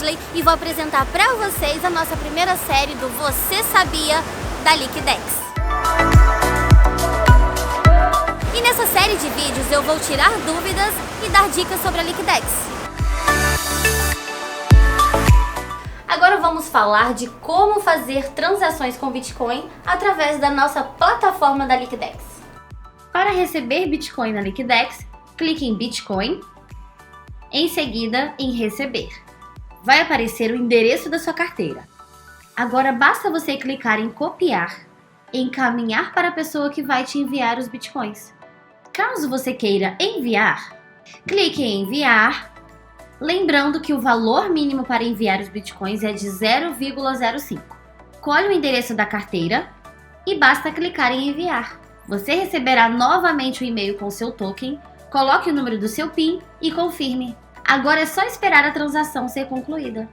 Wesley e vou apresentar para vocês a nossa primeira série do Você Sabia da Liquidex. E nessa série de vídeos eu vou tirar dúvidas e dar dicas sobre a Liquidex. Agora vamos falar de como fazer transações com Bitcoin através da nossa plataforma da Liquidex. Para receber Bitcoin na Liquidex, clique em Bitcoin, em seguida em Receber. Vai aparecer o endereço da sua carteira. Agora basta você clicar em copiar e encaminhar para a pessoa que vai te enviar os Bitcoins. Caso você queira enviar, clique em Enviar, lembrando que o valor mínimo para enviar os Bitcoins é de 0,05. Colhe o endereço da carteira e basta clicar em Enviar. Você receberá novamente o e-mail com seu token, coloque o número do seu PIN e confirme. Agora é só esperar a transação ser concluída.